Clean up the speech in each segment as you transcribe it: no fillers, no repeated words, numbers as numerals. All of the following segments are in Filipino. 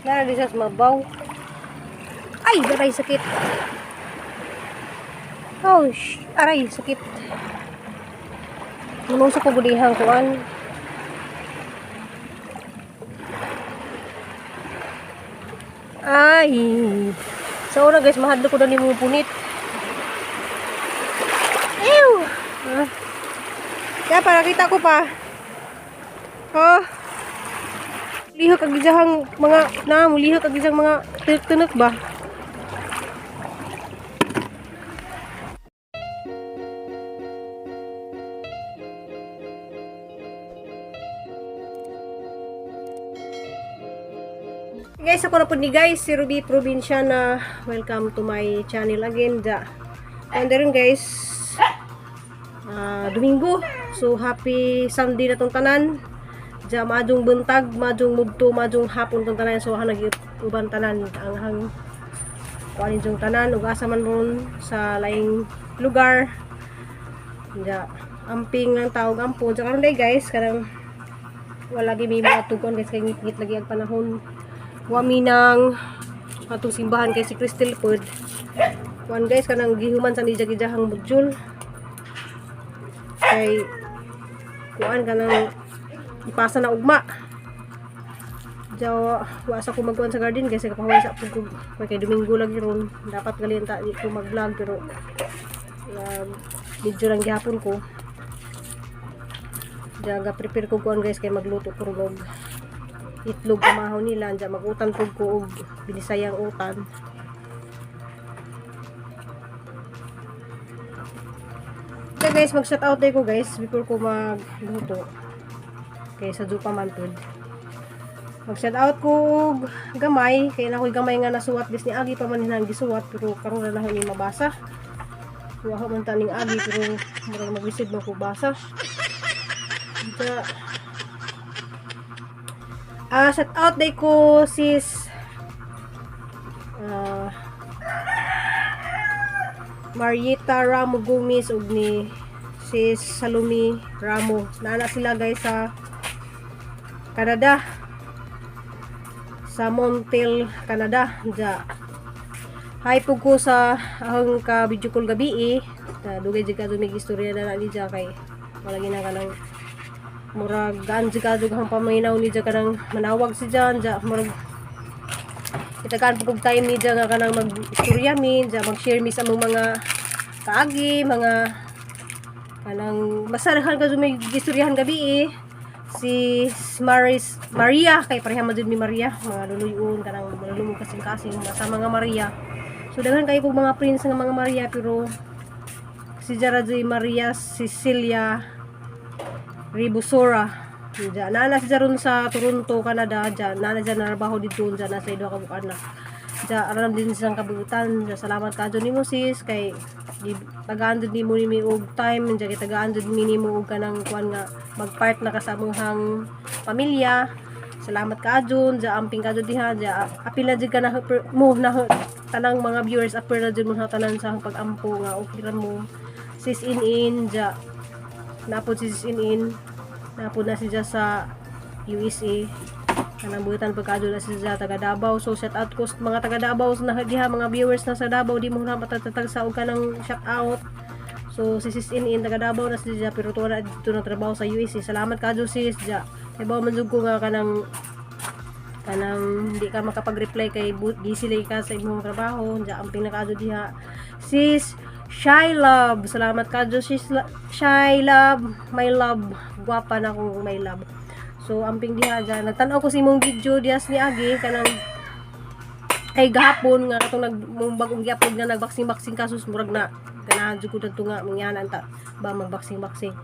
Nara di sa mabaw. Ay, aray sakit. Oh, aray sakit. Munong sa pagulihang kuan. Ay. So na guys, mahadlo ko na ni mo punit. Ew. Kaya para kita ko pa. Oh. Lihok kag gijahang mga mulihok kag gijang mga tunog ba? Guys, ako na po ni guys, si Ruby Provinciana. Welcome to my channel again. And rin guys, Domingo. So happy Sunday na tong tanan. Madung buntag, madung mudto, madung hapon tong tanan. So nag-uban tanan ang hang kuanin jung tanan ug asa man ron sa laing lugar. Amping ng tawag ampo. Karon day guys, karang wala gi may mga tugon guys kay ngit lagi ang panahon. Wami ng atong simbahan kay si Crystal Food. Kuan guys kanang gihuman sa nijagijahang module. Kay kuan kanang ipasa na ugma. Wa sa ko magkuan sa garden guys kay kapahuway sa pug kay Domingo lagi ron. Dapat gali ta ko mag-vlog pero video lang gihapon ko. Ga prepare ko kuan guys kay magluto ko ron itlog kamahaw nila. Magutan po ko og binisayang utan. Okay guys, mag shout out ko guys before ko magluto. Kay sa Jupa man pod. Mag shout out ko og gamay kay na ko'y gamay nga nasuwat guys ni agi pa man hinang gisuwat pero karon na ni mabasa. Wa man taning agi pero murag mag-receive man ko basa. Shout out day ko sis Marieta Ramo Gomez ug ni sis Salome Ramo. Naana sila guys sa Canada. Sa Montreal, Canada. Hi po ko sa ahong ka video call gabi dugay jud ka dumig istorya na ni kay wala gina kanang murag gaan jud hang paminaw ni kanang manawag si Jan murag itagan pug time ni nga kanang mag-istorya min mag-share mi sa mga kaagi mga kanang masarahan ka may istoryahan gabi si Maria kay pareha man jud mi Maria mga luluyon kanang malulumog kasing-kasing sa mga Maria. So daghan kay kog mga friends nga mga Maria pero si Jarajoy Maria Cecilia Ribusora. Nana siya ron sa Toronto, Canada. Nana siya narabaho dito. Na sa ido kabukan na. Aram din siyang kabutan. Salamat ka dyan ni mo sis. Kay tagaan dyan ni mo ni og time. Kay tagaan dyan ni mo og kanang kuan nga mag-part na kasamang pamilya. Salamat ka dyan. Amping ka dyan diha. Apil na dyan ka na mo na tanang mga viewers. Apil na dyan mo na tanan sa pag-ampo nga. Okay mo. Sis in. Napod si in napod na siya sa USA kanang buhitan pagkado na siya taga Davao. So shout out ko sa mga taga Davao na diha mga viewers na sa Davao di mo na matatag sa og kanang shout out. So si sis in taga Davao na siya pero tuwa na dito na trabaho sa USA. Salamat kadto sis ja ibaw man jud ko nga kanang di ka makapag-reply kay busy lay ka sa imong trabaho ja amping na kadto diha sis Shy Love. Salamat ka dyan sis Shy Love. My love. Guwapa na akong my love. So amping diha dyan. Nagtanaw ko sa imong video dias ni Agi. Kanang ay gahapon nga katong bagong gyapon nga nagbaksing-baksing kasus murag na kanadyo ko dito nga mangyanan ta ba magbaksing-baksing.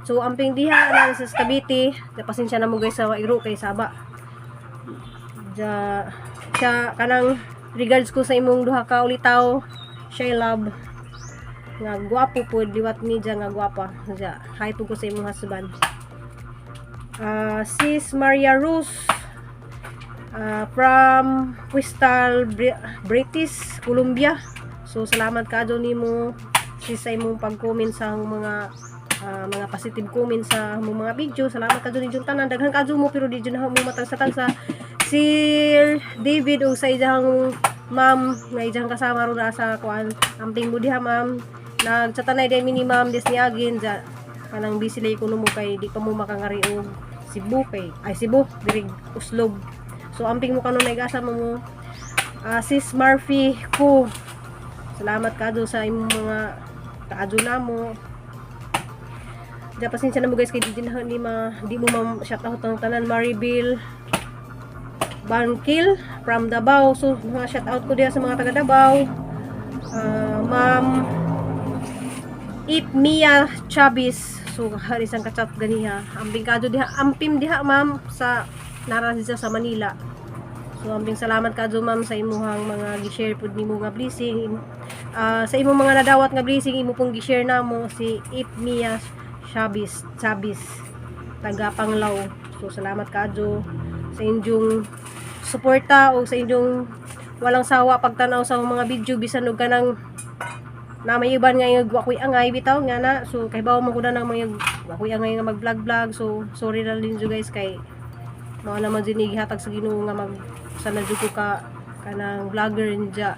So amping diha na sa Cavite. Pasensya na mo guys sa wairo kay Saba. Siya kanang regards ko sa imong duha ka ulitaw. Shy Love. Nga gwapo po diwat ni nga gwapa hi po ko sa imong husband. Sis Maria Rose from Crystal British Columbia. So salamat ka dyan nimo sis sa imong pag-comment sa mga positive comment sa mga video. Salamat ka dyan yung tanan daghan ka dyan mo pero di dyan na mo matagsa-tagsa Sir David o sa iyang ma'am nga iyang kasama ro na sa kuan amping mo diha ma'am nagchatanay day mini ma'am des niagin ja kanang busy lay kuno mo kay di pa mo makangari og Cebu kay ay Cebu diri Uslob so amping mo kanon nagasa mo Sis Murphy ko salamat kado sa imong mga kaadyo namo ja pasensya na mo guys kay di mo ma-shout out ang tanan Maribel Bankil from Davao. So, mga shout out ko diya sa mga taga Davao. Ma'am Mia Chavez. So, isang kachat ganiha. Amping diha, ampim diha ma'am sa narasisa sa Manila. So, amping salamat kadto ma'am sa imuhang mga gi-share pud nimo nga blessing. Sa imong mga nadawat nga blessing imo pong gi-share namo si Mia Chavez taga Panglao. So, salamat kadto sa inyong suporta o sa inyong walang sawa pagtanaw sa mga video bisan og kanang na may iban nga yung wakoy angay bitaw nga na so kay bawo man ko na nang mga wakoy angay nga mag-vlog so sorry na din guys kay mao naman din ihatag sa Ginoo nga mag sana jud ko ka kanang vlogger ninja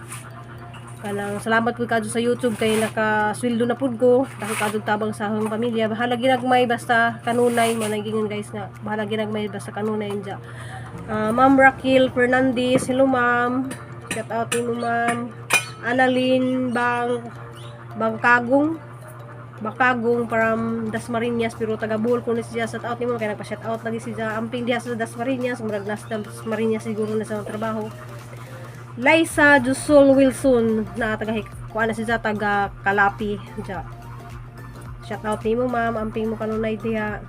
kanang salamat pud kadto sa YouTube kay nakasweldo na pud ko dahil kadto tabang sa akong pamilya bahala ginagmay basta kanunay mo nagingon guys nga bahala ginagmay basta kanunay ninja. Ma'am Raquel Fernandez, hello ma'am. Shout out mo ma'am. Annalyn Bakagong from Dasmariñas pero taga Bohol ko na siya shout out nimo kay nagpa-shout out lagi siya amping diha sa Dasmariñas murag nas Dasmariñas siguro na sa trabaho. Liza Jusol Wilson na taga kuan na siya taga Kalapi diya. Shout out nimo ma'am amping mo kanunay diha.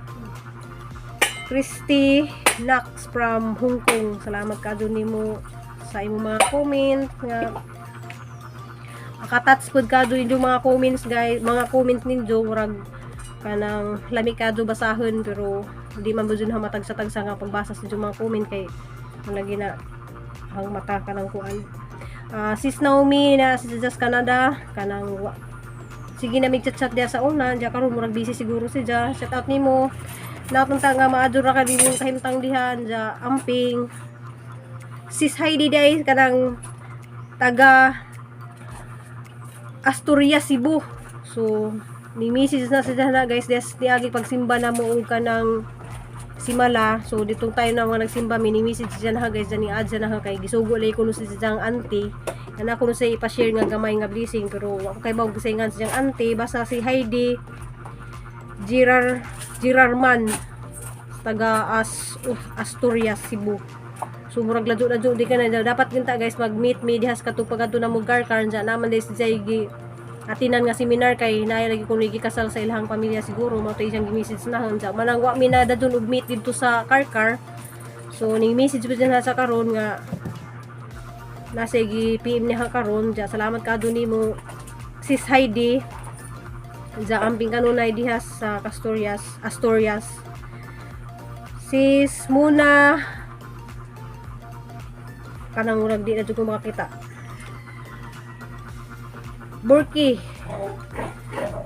Christy Nax from Hong Kong. Salamat kadto nimo sa imong mga comment nga akatats pud kadto inyo mga comments guys, mga comment ninyo murag kanang lami kadto basahon pero di man budyon hamatag sa tagsa nga pagbasa sa mga comment kay lagi na ang mata kanang kuan. Sis Naomi na sa Just Canada kanang sige na mig-chat dia sa una diya karon murag busy siguro si dia. Shout out nimo napunta nga maadura ka din yung kahimtang dihan ja amping sis Heidi day kanang taga Asturias Cebu so ni misis na sa na guys des niagi pagsimba na mo og kanang simala so ditong tayo na mga nagsimba mini misis diyan ha guys dani adja na ha kay gisugo lay kuno si siyang auntie ana kuno say ipa-share nga gamay nga blessing pero ako kay bawg gisingan sa siyang auntie basta si Heidi Girarman taga Asturias Cebu so murag ladyo di ka na dapat ginta guys mag-meet me dihas katupag adto na mo garkar ja naman day si gi atinan nga seminar kay naay lagi kuno kasal sa ilahang pamilya siguro mo to isang gi-message na ja manang wa mi na dadun og meet dito sa Karkar so ning message pud na sa karon nga nasa gi PM niya karon ja salamat kadto nimo sis Heidi ja amping kanunay dihas sa Asturias sis Muna kanang murag di na jud ko makita Burki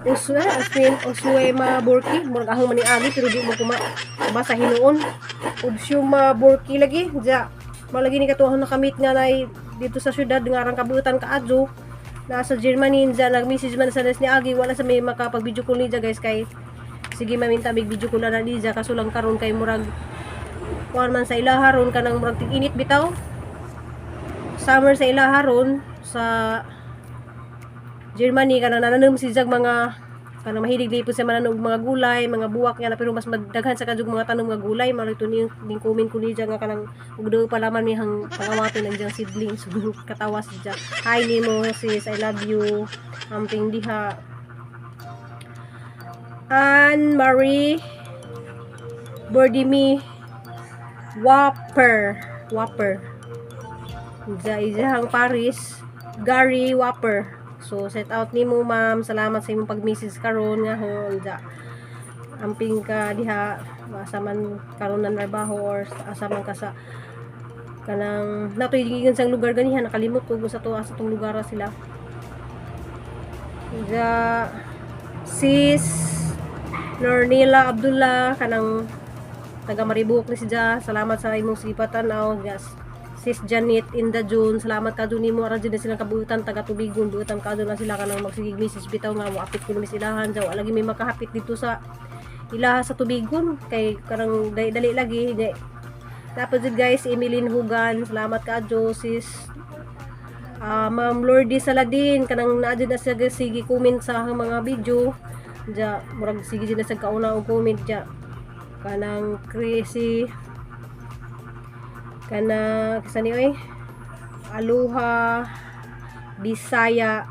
Usuema Burki murag ahong maniagi pero di mo kuma basa hinuon Usuema Burki lagi ja malagi ni katuhon nakamit nga nay dito sa syudad nga arang kabutan kaadto nasa Germany dyan, nag-message man sa nes ni Agi, wala sa may makapag-video call niya guys, kay sige maminta may video call na niya, kaso lang karon kay murag kuan man sa ilaharon, kanang murag tig-init bitaw summer sa ilaharon sa Germany, kanang nananam si Jag mga kanang mahilig di po siya mananog mga gulay, mga buwak nga na pero mas madaghan sa kadug mga tanom nga gulay, malito ning comment ko niya nga kanang ugdo pa laman mi hang pangawaton nandiyan siblings katawa si Jak. Hi nimo sis, I love you. Amping diha. Anne Marie Bordimi Whopper Izahang Paris Gary Whopper. So set out nimo ma'am, salamat sa imong pag-message karon nga hon ja amping ka diha asa man karon na trabaho or asa man ka sa kanang natoy gigan sang lugar ganihan nakalimot ko sa to asa tong lugar sila ja sis Nornila Abdullah kanang taga Maribok ni siya. Salamat sa imong sipatan aw. Yes. Sis Janet in the June, salamat ka dun nimo ara dyan na silang kabuutan taga Tubigon, buutan ka dun na sila kanang magsigig message bitaw nga mo apit ko na silahan sa wala lagi may makahapit dito sa ilaha sa Tubigon kay karang dali lagi. Tapos guys, Emeline Hugan, salamat ka adyo sis. Ma'am Lordy Saladin kanang naadyo na sa sige comment sa mga video ja murag sige na sa kauna og comment ja kanang crazy kana kasani oy Aloha Bisaya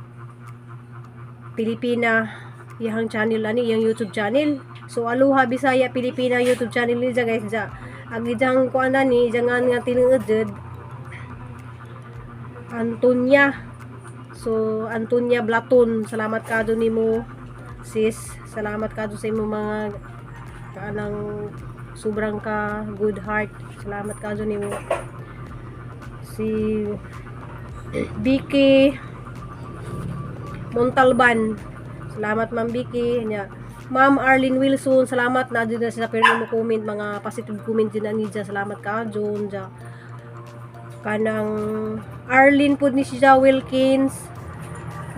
Pilipina iyang channel ani iyang YouTube channel. So Aloha Bisaya Pilipina YouTube channel ni guys ja agidang ko ana ni jangan nga tinuod Antonia. So Antonia Blaton, salamat ka do nimo sis, salamat ka do sa imong mga kanang sobrang ka good heart, salamat ka do nimo. Si Vicky Montalban, salamat Ma'am Vicky nya. Ma'am Arlene Wilson, salamat na dyan na sa pero mo comment mga positive comment din ani dyan, salamat ka John dyan. Kanang Arlene po ni siya Wilkins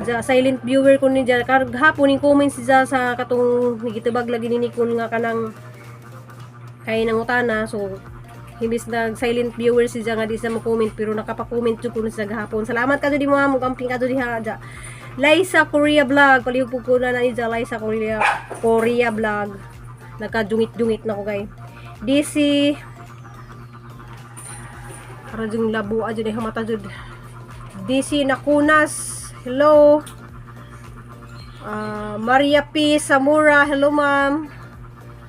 ja silent viewer ko ni ja hapon yung comment siya sa katong nagitubag lagi ni Nicole nga kanang kay nang utana. So himbis nag silent viewer siya nga di sa mo comment pero nakapa-comment jud ko siya gahapon. Salamat kadto di mo mugamping kadto diha ja. Liza Korea Vlog, palihog po ko na ni ja Liza Korea Vlog, nagkadungit-dungit na ko kay DC para jung labo aja deh mata jud. DC Nakunas, hello. Maria P Samura, hello ma'am.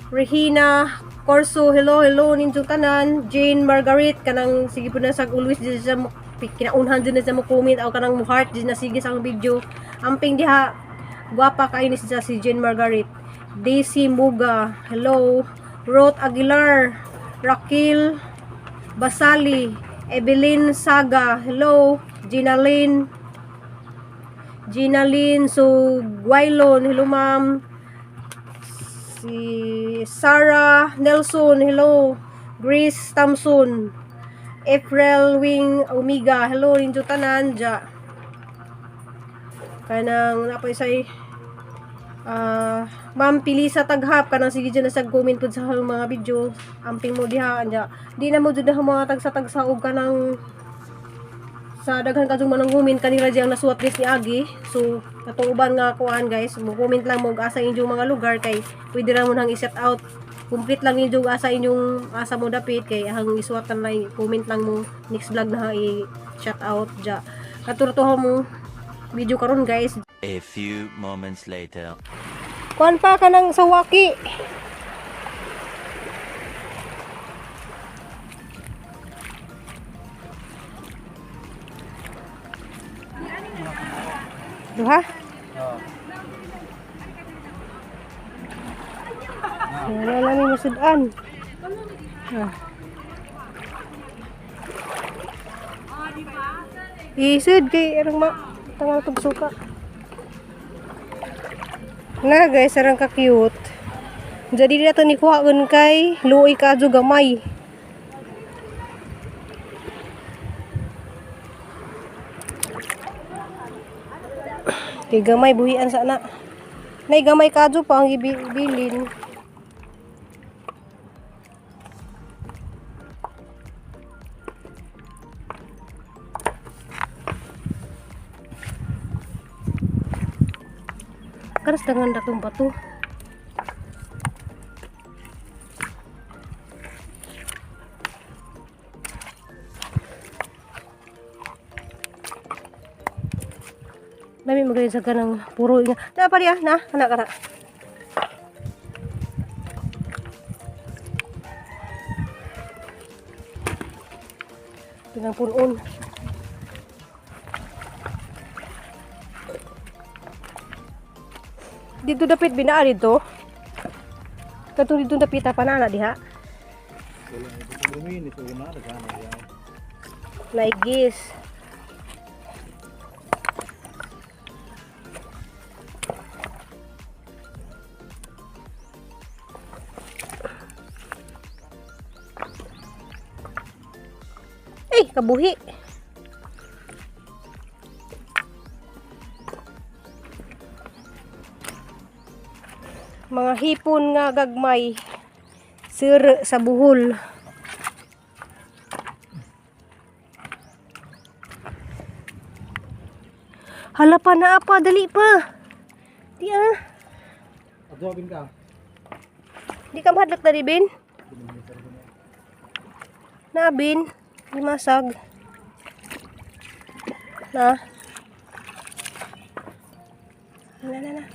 Regina Corso, hello ninyo tanan. Jane Margaret kanang sige po na sag always di sa kinaunhan din na sa mo comment aw kanang mo heart di na sige sa video. Amping diha guwapa kay ni siya si Jane Margaret. DC Muga, hello. Ruth Aguilar, Raquel Basali, Evelyn Saga, hello. Ginaline Guaylon, hello ma'am. Si Sarah Nelson, hello. Grace Thompson, April Wing Omega, hello ninyo tanan ja. Kanang napay say Ma'am Pilisa Taghap kanang sige dyan na sa comment pud sa mga video amping mo diha anja di na mo jud na mga tagsa og kanang sa daghan kadung manang comment kanila diyang nasuwat list ni Agi. So katong uban nga kuan guys mo comment lang mo asa inyong mga lugar kay pwede ra mo nang i-set out complete lang inyong asa mo dapit kay hang isuwatan lang comment lang mo next vlog na i-shout out ja katurtuho mo video karon guys. A few moments later. Kuan pa kanang sawaki. Duha? Wala lang yung masudan. Isud kay arang tangal kog suka. Na guys, arang ka cute. Jadi dito ni kuhaon kay luoy ka adyo gamay. Kay gamay buhian sa na. Nay gamay ka adyo pa ang ibilin. Karas dengan dakong batu. Dami magaya sa kanang puro nga. Na pa dia na anak kana. Pinang punon. Dito dapit binaa dito. Katong dito dapit pa na diha. Like this. kabuhi. Mga hipon nga gagmay. Sir sa buhol. Hala pa na apa, dali pa. Di Adobin ka. Di ka mahadlak na bin? Na bin, di masag. Na. Na.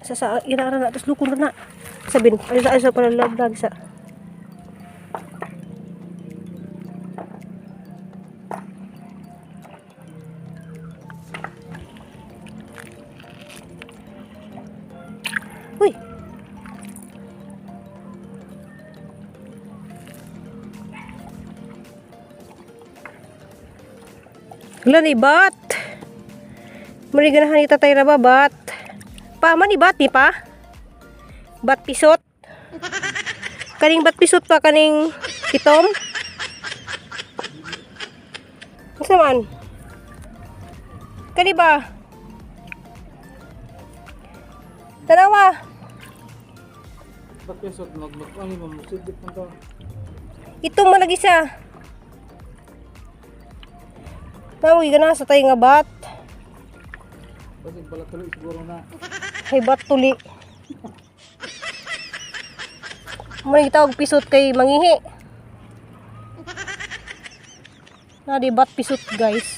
Sa irara na, tapos lukon na. Sabin, ay sa palalabdag sa. Uy! Wala ni bat. Mari ganahan ni tatay raba bat. Pa man ni bat ni pa. Bat pisot. Kaning bat pisot pa kaning kitom. Asa man? Kani ba? Tanawa. Bakit sa ano mo musidip man to? Itong man nag-isa. Nawi ka na sa tayo nga bat. Kasi pala tuloy siguro na. Ay bat tuli. May tawag pisot kay mangihi. Na di bat pisot guys.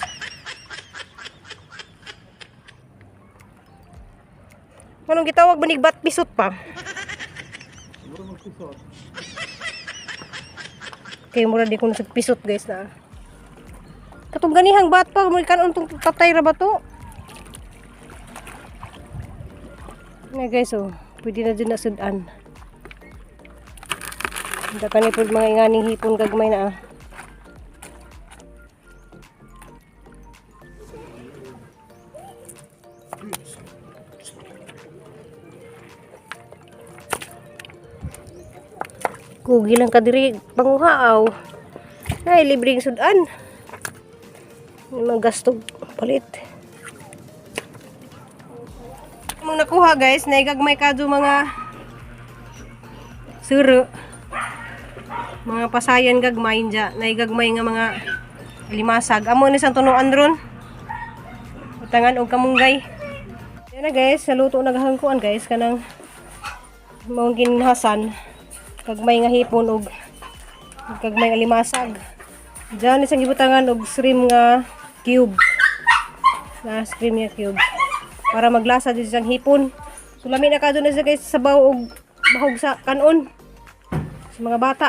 Anong gitawag ba ni bat pisot pa? Siguro magpisot. Kay mura di ko nasagpisot guys na. Katong ganihang bat pa, may kanon tong tatay ra ba to? Nga guys, oh, pwede na dyan nasudan. Hindi ka ni po mga inganing hipon gagmay na ah. Kugi lang kadiri panguhaaw. Ay, libreng sudan. May mga gastog palit. Mong nakuha guys, naigagmay kadto mga suro. Mga pasayan gagmay dya. Naigagmay nga mga limasag. Amo ni sang tunuan ron. Utangan og kamunggay. Yan na guys, sa luto naghangkuan guys kanang mong ginhasan. Kagmay nga hipon og kagmay nga limasag. Diyan isang gibutangan og shrimp nga cube. Na shrimp nga cube. Para maglasa din siyang hipon. So lami na kadto na siya guys sa sabaw og bahog sa kanon. Sa mga bata.